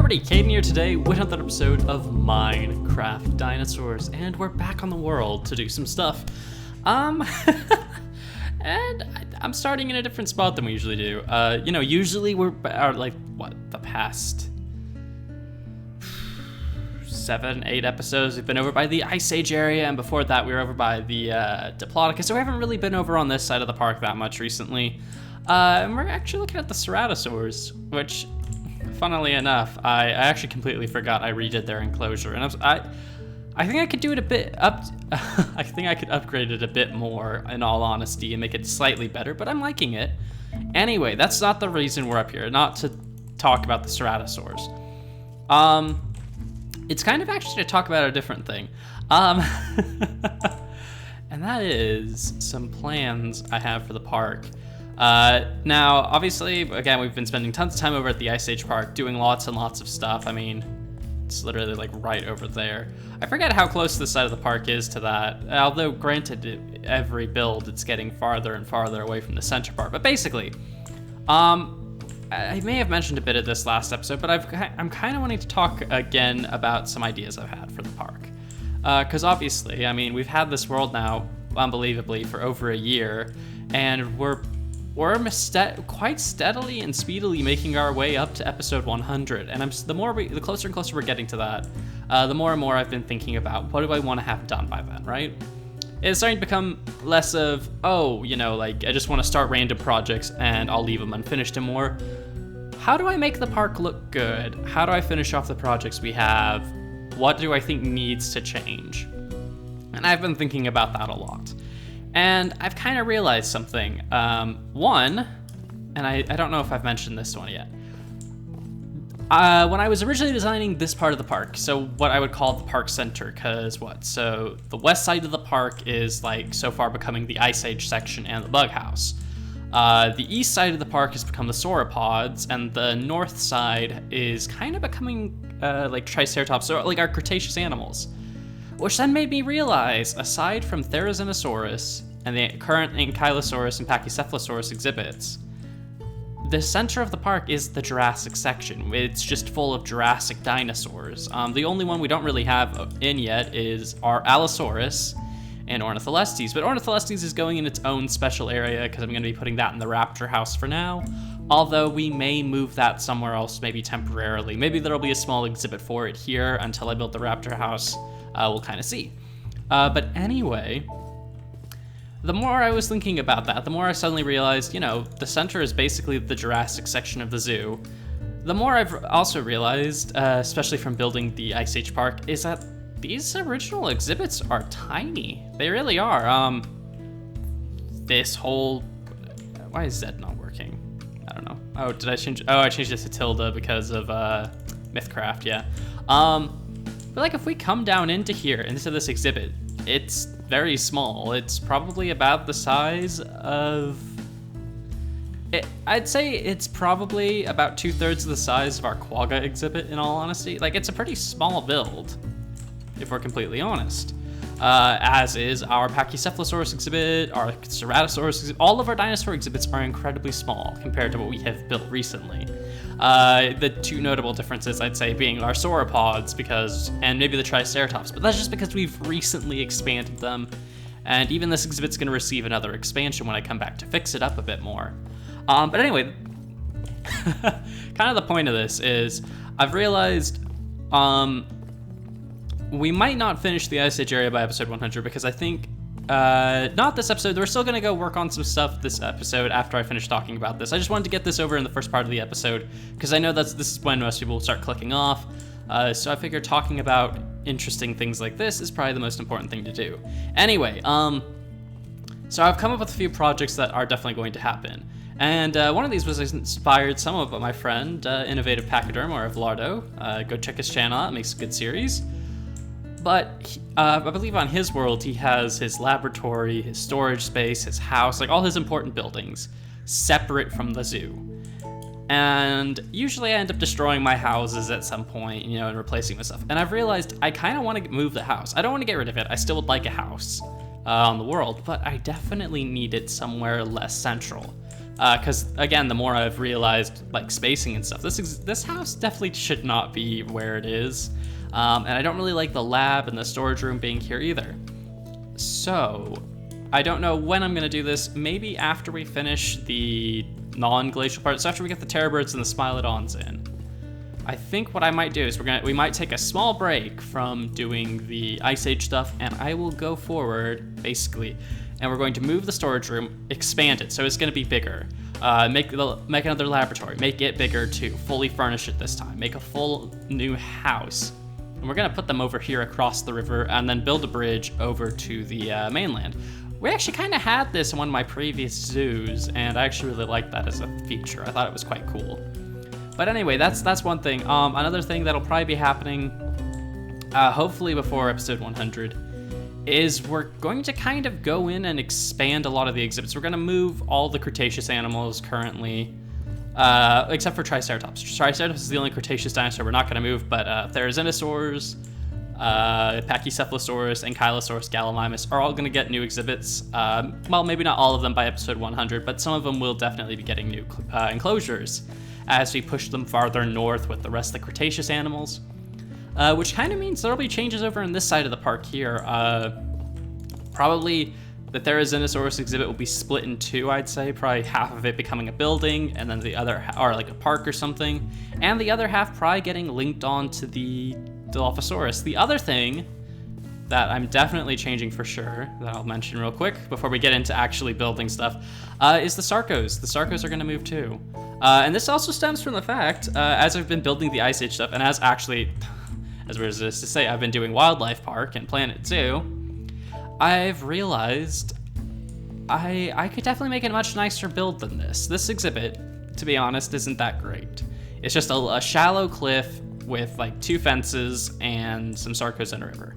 everybody, Caden here today with another episode of Minecraft Dinosaurs, and we're back on the world to do some stuff. And I'm starting in a different spot than we usually do. Usually we're the past 7-8 episodes we've been over by the Ice Age area, and before that we were over by the Diplodocus, so we haven't really been over on this side of the park that much recently. And we're actually looking at the Ceratosaurs, which, funnily enough, I actually completely forgot I redid their enclosure, and I think I could do it a bit up. I think I could upgrade it a bit more, in all honesty, and make it slightly better. But I'm liking it. Anyway, that's not the reason we're up here. Not to talk about the Ceratosaurs. It's kind of actually to talk about a different thing. And that is some plans I have for the park. Now, obviously, again, we've been spending tons of time over at the Ice Age Park doing lots and lots of stuff. I mean, it's literally like right over there. I forget how close this side of the park is to that, although granted, every build it's getting farther and farther away from the center part. But basically, I may have mentioned a bit of this last episode, but I'm kind of wanting to talk again about some ideas I've had for the park. Because obviously, I mean, we've had this world now, unbelievably, for over a year, and we're quite steadily and speedily making our way up to episode 100. And the closer and closer we're getting to that, the more and more I've been thinking about what do I want to have done by then, right? It's starting to become less of, I just want to start random projects and I'll leave them unfinished, and more, how do I make the park look good? How do I finish off the projects we have? What do I think needs to change? And I've been thinking about that a lot. And I've kind of realized something. One, and I don't know if I've mentioned this one yet. When I was originally designing this part of the park, so what I would call the park center, so the west side of the park is like so far becoming the Ice Age section and the bug house. The east side of the park has become the sauropods, and the north side is kind of becoming like Triceratops, or like our Cretaceous animals. Which then made me realize, aside from Therizinosaurus and the current Ankylosaurus and Pachycephalosaurus exhibits, the center of the park is the Jurassic section. It's just full of Jurassic dinosaurs. The only one we don't really have in yet is our Allosaurus and Ornitholestes, but Ornitholestes is going in its own special area because I'm going to be putting that in the Raptor house for now, although we may move that somewhere else, maybe temporarily. Maybe there'll be a small exhibit for it here until I build the Raptor house. We'll kind of see. But anyway, the more I was thinking about that, the more I suddenly realized, the center is basically the Jurassic section of the zoo. The more I've also realized, especially from building the Ice Age Park, is that these original exhibits are tiny. They really are. This whole... Why is Z not working? I don't know. Oh, did I change... Oh, I changed it to tilde because of Mythcraft, yeah. But like, if we come down into here, into this exhibit, it's very small. It's probably about the size of... I'd say it's probably about 2/3 of the size of our Quagga exhibit, in all honesty. Like, it's a pretty small build, if we're completely honest. As is our Pachycephalosaurus exhibit, our Ceratosaurus exhibit. All of our dinosaur exhibits are incredibly small compared to what we have built recently. The two notable differences, I'd say, being our sauropods, and maybe the Triceratops, but that's just because we've recently expanded them, and even this exhibit's going to receive another expansion when I come back to fix it up a bit more. But anyway, kind of the point of this is, I've realized, we might not finish the Ice Age area by episode 100, because I think, not this episode, we're still going to go work on some stuff this episode after I finish talking about this. I just wanted to get this over in the first part of the episode, because I know this is when most people will start clicking off, so I figured talking about interesting things like this is probably the most important thing to do. Anyway, so I've come up with a few projects that are definitely going to happen. And one of these was inspired somewhat by my friend, Innovative Pachyderm, or Vlardo. Go check his channel out, it makes a good series. But I believe on his world, he has his laboratory, his storage space, his house, like all his important buildings, separate from the zoo. And usually I end up destroying my houses at some point, and replacing with stuff. And I've realized I kind of want to move the house. I don't want to get rid of it. I still would like a house on the world, but I definitely need it somewhere less central. Because again, the more I've realized like spacing and stuff, this house definitely should not be where it is. And I don't really like the lab and the storage room being here either. So I don't know when I'm gonna do this. Maybe after we finish the non-glacial part, so after we get the terror birds and the Smilodons in. I think what I might do is we might take a small break from doing the Ice Age stuff, and I will go forward basically, and we're going to move the storage room, expand it so it's going to be bigger, make another laboratory, make it bigger too, fully furnish it this time, make a full new house, and we're going to put them over here across the river, and then build a bridge over to the mainland. We actually kind of had this in one of my previous zoos, and I actually really liked that as a feature. I thought it was quite cool. But anyway, that's one thing. Another thing that'll probably be happening, hopefully before episode 100, is we're going to kind of go in and expand a lot of the exhibits. We're going to move all the Cretaceous animals currently, except for Triceratops. Triceratops is the only Cretaceous dinosaur we're not going to move, but Therizinosaurs, Pachycephalosaurus, Ankylosaurus, Gallimimus are all going to get new exhibits. Well, maybe not all of them by episode 100, but some of them will definitely be getting new enclosures as we push them farther north with the rest of the Cretaceous animals. Which kind of means there'll be changes over on this side of the park here. Probably the Therizinosaurus exhibit will be split in two, I'd say. Probably half of it becoming a building, and then the other, or like a park or something. And the other half probably getting linked on to the Dilophosaurus. The other thing that I'm definitely changing for sure, that I'll mention real quick before we get into actually building stuff, is the Sarcos. The Sarcos are going to move too. And this also stems from the fact, as I've been building the Ice Age stuff, and as actually, as weird as it is to say, I've been doing Wildlife Park and Planet Zoo, I've realized I could definitely make a much nicer build than this. This exhibit, to be honest, isn't that great. It's just a shallow cliff with like 2 fences and some Sarcos and a river.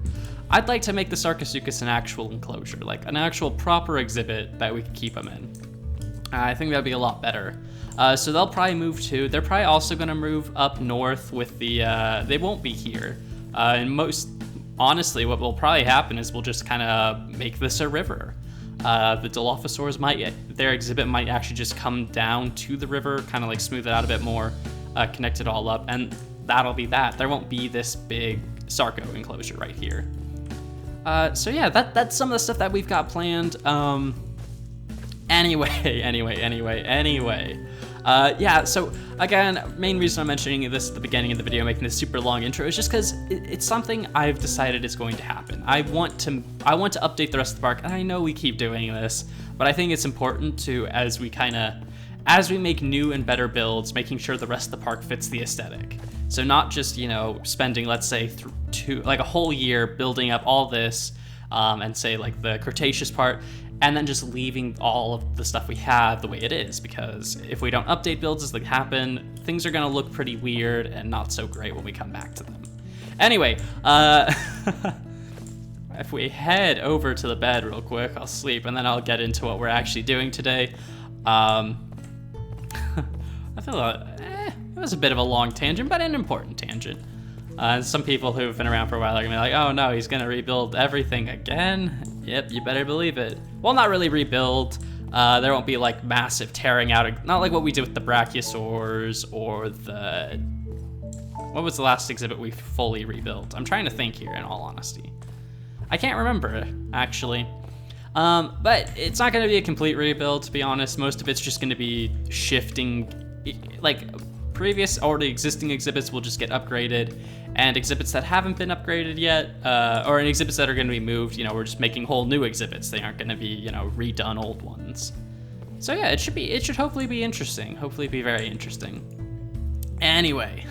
I'd like to make the Sarcosuchus an actual enclosure, like an actual proper exhibit that we could keep them in. I think that'd be a lot better. So they'll probably move too. They're probably also gonna move up north with the, they won't be here. And honestly, what will probably happen is we'll just kind of make this a river. The Dilophosaurs their exhibit might actually just come down to the river, kind of like smooth it out a bit more, connect it all up, and that'll be that. There won't be this big Sarco enclosure right here. So yeah, that's some of the stuff that we've got planned. Anyway. Yeah, so again, main reason I'm mentioning this at the beginning of the video, making this super long intro, is just because it's something I've decided is going to happen. I want to update the rest of the park, and I know we keep doing this, but I think it's important to, as we make new and better builds, making sure the rest of the park fits the aesthetic. So not just, spending, let's say, like a whole year building up all this, and say like the Cretaceous part, and then just leaving all of the stuff we have the way it is, because if we don't update builds as they happen, things are gonna look pretty weird and not so great when we come back to them. Anyway, if we head over to the bed real quick, I'll sleep, and then I'll get into what we're actually doing today. I feel it was a bit of a long tangent, but an important tangent. Some people who've been around for a while are gonna be like, oh no, he's gonna rebuild everything again. Yep, you better believe it. Well, not really rebuild. There won't be like massive tearing out, not like what we did with the Brachiosaurs or the... What was the last exhibit we fully rebuilt? I'm trying to think here, in all honesty. I can't remember, actually. But it's not gonna be a complete rebuild, to be honest. Most of it's just gonna be shifting, like previous already existing exhibits will just get upgraded, and exhibits that haven't been upgraded yet, or in exhibits that are going to be moved, we're just making whole new exhibits. They aren't going to be, redone old ones. So yeah, it should hopefully be interesting. Hopefully be very interesting. Anyway,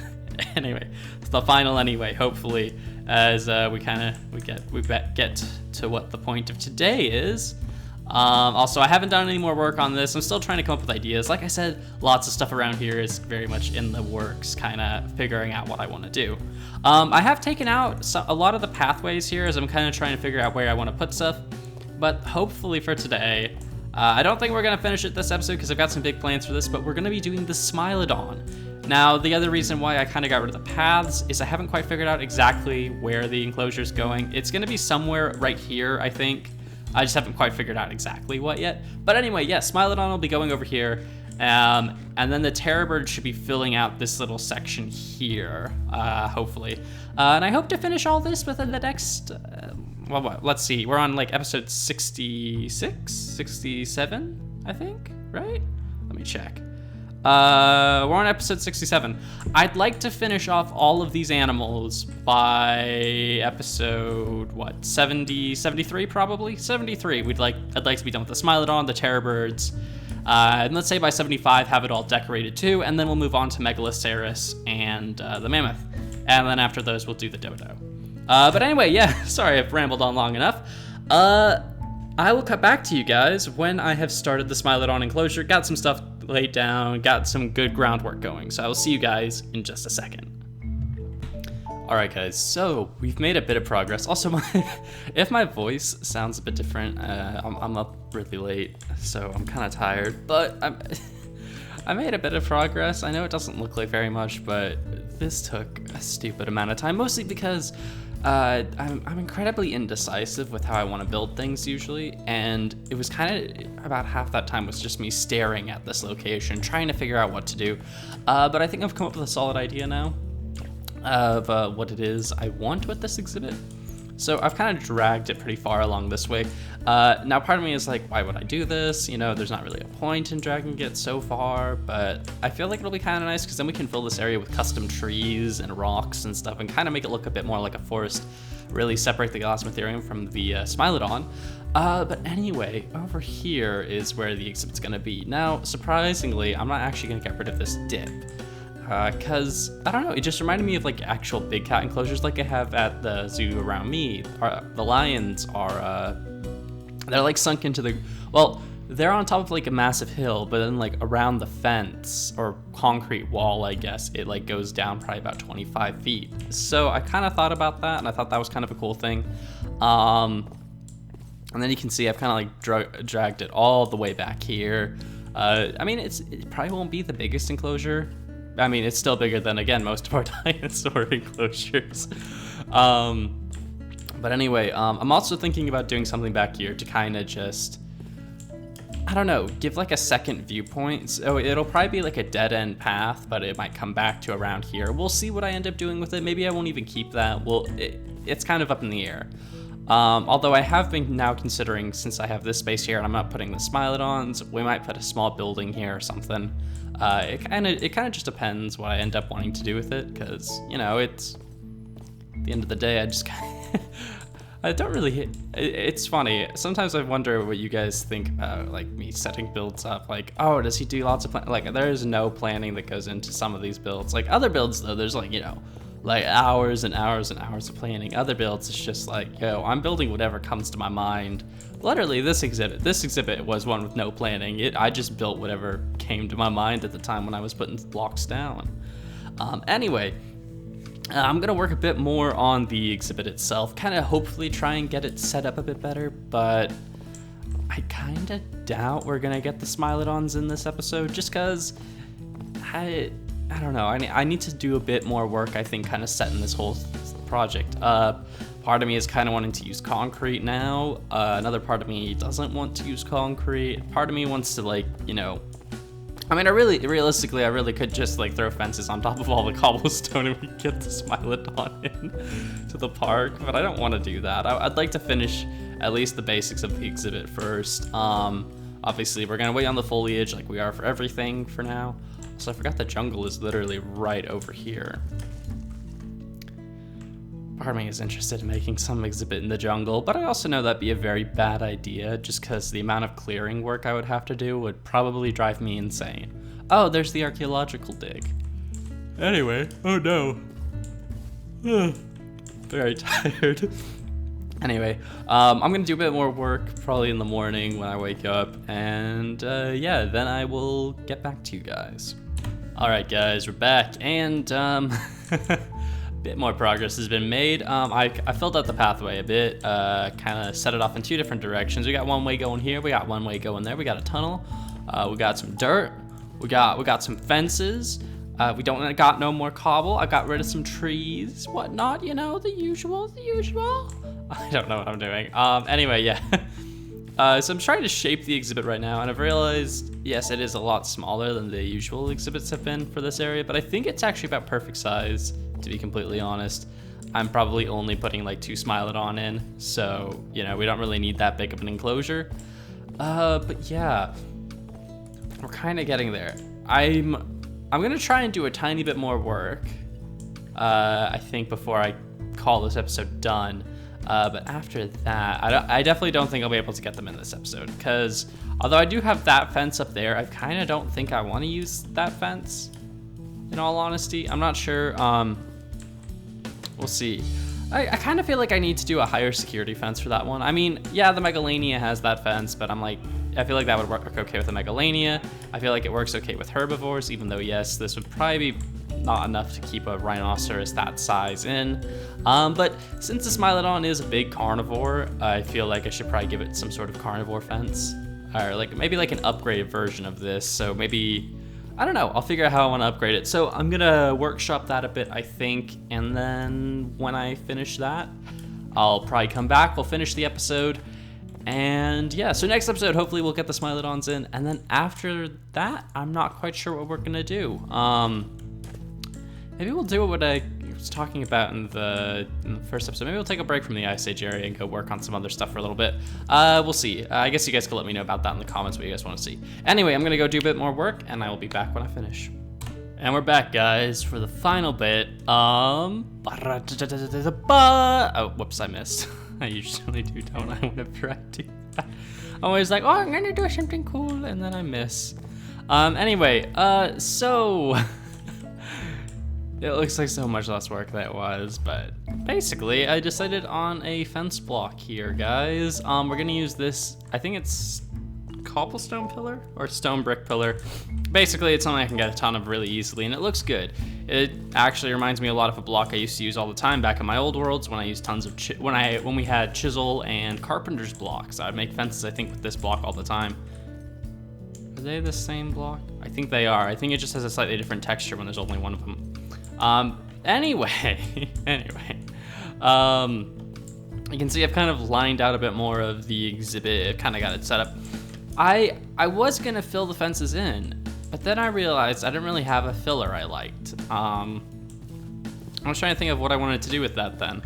it's the final anyway. Hopefully, as we get to what the point of today is. Also, I haven't done any more work on this. I'm still trying to come up with ideas. Like I said, lots of stuff around here is very much in the works, kind of figuring out what I want to do. I have taken out a lot of the pathways here as I'm kind of trying to figure out where I want to put stuff. But hopefully for today, I don't think we're going to finish it this episode because I've got some big plans for this, but we're going to be doing the Smilodon. Now, the other reason why I kind of got rid of the paths is I haven't quite figured out exactly where the enclosure is going. It's going to be somewhere right here, I think. I just haven't quite figured out exactly what yet. But anyway, yeah, Smilodon will be going over here. And then the terror bird should be filling out this little section here, hopefully. And I hope to finish all this within the next, let's see, we're on like episode 66, 67, I think, right? Let me check. We're on episode 67. I'd like to finish off all of these animals by episode, 70, 73 probably? 73. I'd like to be done with the Smilodon, the terror birds, and let's say by 75 have it all decorated too, and then we'll move on to Megaloceros and the mammoth. And then after those, we'll do the dodo. But anyway, yeah, sorry I've rambled on long enough. I will cut back to you guys when I have started the Smilodon enclosure, got some stuff laid down, got some good groundwork going. So I will see you guys in just a second. All right, guys, so we've made a bit of progress. Also, if my voice sounds a bit different, I'm up really late, so I'm kind of tired, but I made a bit of progress. I know it doesn't look like very much, but this took a stupid amount of time, mostly because I'm incredibly indecisive with how I want to build things usually, and it was kind of about half that time was just me staring at this location, trying to figure out what to do. But I think I've come up with a solid idea now of what it is I want with this exhibit. So I've kind of dragged it pretty far along this way. Now part of me is like, why would I do this? You know, there's not really a point in dragging it so far, but I feel like it'll be kind of nice because then we can fill this area with custom trees and rocks and stuff and kind of make it look a bit more like a forest, really separate the glass material from the Smilodon. But anyway, over here is where the exhibit's gonna be. Now, surprisingly, I'm not actually gonna get rid of this dip. Cause I don't know, it just reminded me of like actual big cat enclosures like I have at the zoo around me. The lions are, they're like sunk into the, well, they're on top of like a massive hill, but then like around the fence or concrete wall, I guess, it like goes down probably about 25 feet. So I kind of thought about that and I thought that was kind of a cool thing. And then you can see I've kind of like dragged it all the way back here. I mean, it probably won't be the biggest enclosure. I mean, it's still bigger than, again, most of our dinosaur enclosures. But anyway, I'm also thinking about doing something back here to kind of just, I don't know, give like a second viewpoint. So it'll probably be like a dead end path, but it might come back to around here. We'll see what I end up doing with it. Maybe I won't even keep that. Well, it's kind of up in the air. Although I have been now considering, since I have this space here and I'm not putting the Smilodons, we might put a small building here or something. It kind of just depends what I end up wanting to do with it, because, you know, it's, at the end of the day, I just kind of, I don't really, it's funny, sometimes I wonder what you guys think about, like, me setting builds up, like, oh, does he do lots of like, there's no planning that goes into some of these builds. Like, other builds, though, there's, like, you know, like, hours and hours and hours of planning. Other builds, it's just like, yo, I'm building whatever comes to my mind. Literally, this exhibit was one with no planning. I just built whatever came to my mind at the time when I was putting blocks down. Anyway, I'm gonna work a bit more on the exhibit itself, kind of hopefully try and get it set up a bit better, but I kind of doubt we're gonna get the Smilodons in this episode, just because I don't know, I need to do a bit more work, I think, kind of setting this whole project up. Part of me is kind of wanting to use concrete now. Another part of me doesn't want to use concrete. Part of me wants to, like, you know, I mean, realistically, I really could just like throw fences on top of all the cobblestone and we could get the Smilodon in to the park, but I don't want to do that. I'd like to finish at least the basics of the exhibit first. Obviously, we're gonna wait on the foliage like we are for everything for now. So I forgot the jungle is literally right over here. Part of me is interested in making some exhibit in the jungle, but I also know that'd be a very bad idea just because the amount of clearing work I would have to do would probably drive me insane. Oh, there's the archaeological dig. Anyway, oh no. Very tired. Anyway, I'm gonna do a bit more work probably in the morning when I wake up, and yeah, then I will get back to you guys. All right, guys, we're back, and bit more progress has been made. I filled out the pathway a bit, kind of set it off in two different directions. We got one way going here, we got one way going there, we got a tunnel, we got some dirt, we got some fences, we don't got no more cobble, I got rid of some trees, whatnot, you know, the usual. I don't know what I'm doing. Anyway, yeah. So I'm trying to shape the exhibit right now, and I've realized, yes, it is a lot smaller than the usual exhibits have been for this area, but I think it's actually about perfect size, to be completely honest. I'm probably only putting like 2 Smilodon in, so, you know, we don't really need that big of an enclosure. But yeah, we're kind of getting there. I'm gonna try and do a tiny bit more work, I think, before I call this episode done. But after that, I definitely don't think I'll be able to get them in this episode, because although I do have that fence up there, I kind of don't think I want to use that fence, in all honesty. I'm not sure. We'll see. I kind of feel like I need to do a higher security fence for that one. I mean, yeah, the Megalania has that fence, but I'm like, I feel like that would work okay with the Megalania. I feel like it works okay with herbivores, even though, yes, this would probably be not enough to keep a rhinoceros that size in. But since the Smilodon is a big carnivore, I feel like I should probably give it some sort of carnivore fence. Or like maybe like an upgraded version of this. So maybe, I don't know, I'll figure out how I want to upgrade it. So I'm gonna workshop that a bit, I think, and then when I finish that, I'll probably come back, we'll finish the episode, and yeah, so next episode, hopefully we'll get the Smilodons in, and then after that, I'm not quite sure what we're gonna do. Maybe we'll do what I was talking about in the first episode. Maybe we'll take a break from the Ice Age area and go work on some other stuff for a little bit. We'll see. I guess you guys can let me know about that in the comments, what you guys want to see. Anyway, I'm gonna go do a bit more work, and I will be back when I finish. And we're back, guys, for the final bit. Oh, whoops, I missed. I usually do, don't I, whenever I do that. I'm always like, oh, I'm gonna do something cool, and then I miss. Anyway, so... It looks like so much less work than it was, but basically I decided on a fence block here, guys. We're gonna use this, I think it's cobblestone pillar or stone brick pillar. Basically, it's something I can get a ton of really easily, and it looks good. It actually reminds me a lot of a block I used to use all the time back in my old worlds when I used tons of when we had chisel and carpenter's blocks. I'd make fences, I think, with this block all the time. Are they the same block? I think they are. I think it just has a slightly different texture when there's only one of them. Anyway, you can see I've kind of lined out a bit more of the exhibit. I've kind of got it set up. I was gonna fill the fences in, but then I realized I didn't really have a filler I liked. I was trying to think of what I wanted to do with that then.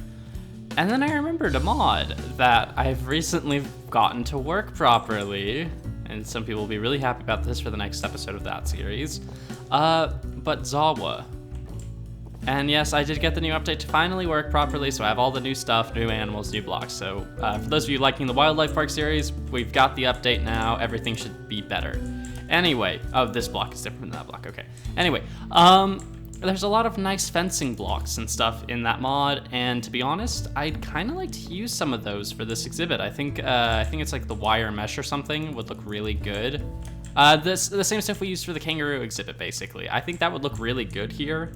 And then I remembered a mod that I've recently gotten to work properly, and some people will be really happy about this for the next episode of that series, but Zawa. And yes, I did get the new update to finally work properly, so I have all the new stuff, new animals, new blocks. So for those of you liking the Wildlife Park series, we've got the update now. Everything should be better. Anyway, oh, this block is different than that block, okay. Anyway, there's a lot of nice fencing blocks and stuff in that mod, and to be honest, I'd kind of like to use some of those for this exhibit. I think it's like the wire mesh or something would look really good. The same stuff we used for the kangaroo exhibit, basically. I think that would look really good here.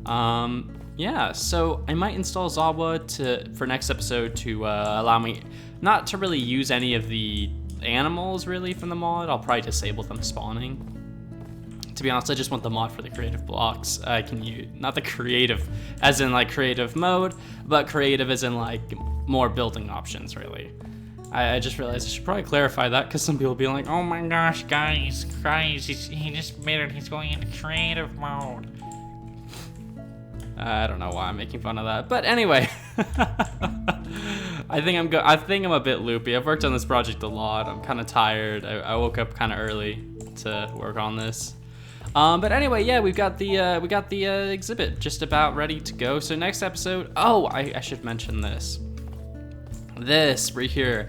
Yeah, so I might install Zawa for next episode to allow me not to really use any of the animals really from the mod. I'll probably disable them spawning. To be honest, I just want the mod for the creative blocks. I can use, not the creative as in like creative mode, but creative as in like more building options really. I just realized I should probably clarify that because some people will be like, oh my gosh, guys, he just made it, he's going into creative mode. I don't know why I'm making fun of that, but anyway, I think I'm a bit loopy. I've worked on this project a lot. I'm kind of tired. I woke up kind of early to work on this. But anyway, yeah, we got the exhibit just about ready to go. So next episode, oh, I should mention this. This right here.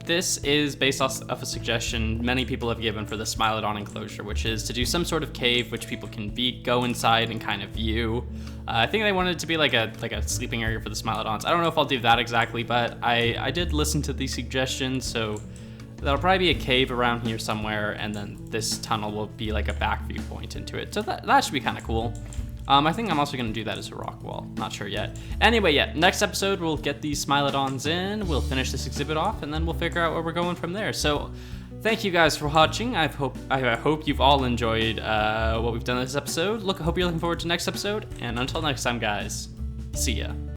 This is based off of a suggestion many people have given for the Smilodon enclosure, which is to do some sort of cave which people can go inside and kind of view. I think they wanted it to be like a sleeping area for the Smilodons. I don't know if I'll do that exactly, but I did listen to these suggestions, so there'll probably be a cave around here somewhere, and then this tunnel will be like a back viewpoint into it. So that should be kind of cool. I think I'm also going to do that as a rock wall. Not sure yet. Anyway, yeah, next episode we'll get these Smilodons in, we'll finish this exhibit off, and then we'll figure out where we're going from there. So thank you guys for watching. I hope you've all enjoyed what we've done this episode. I hope you're looking forward to next episode, and until next time, guys, see ya.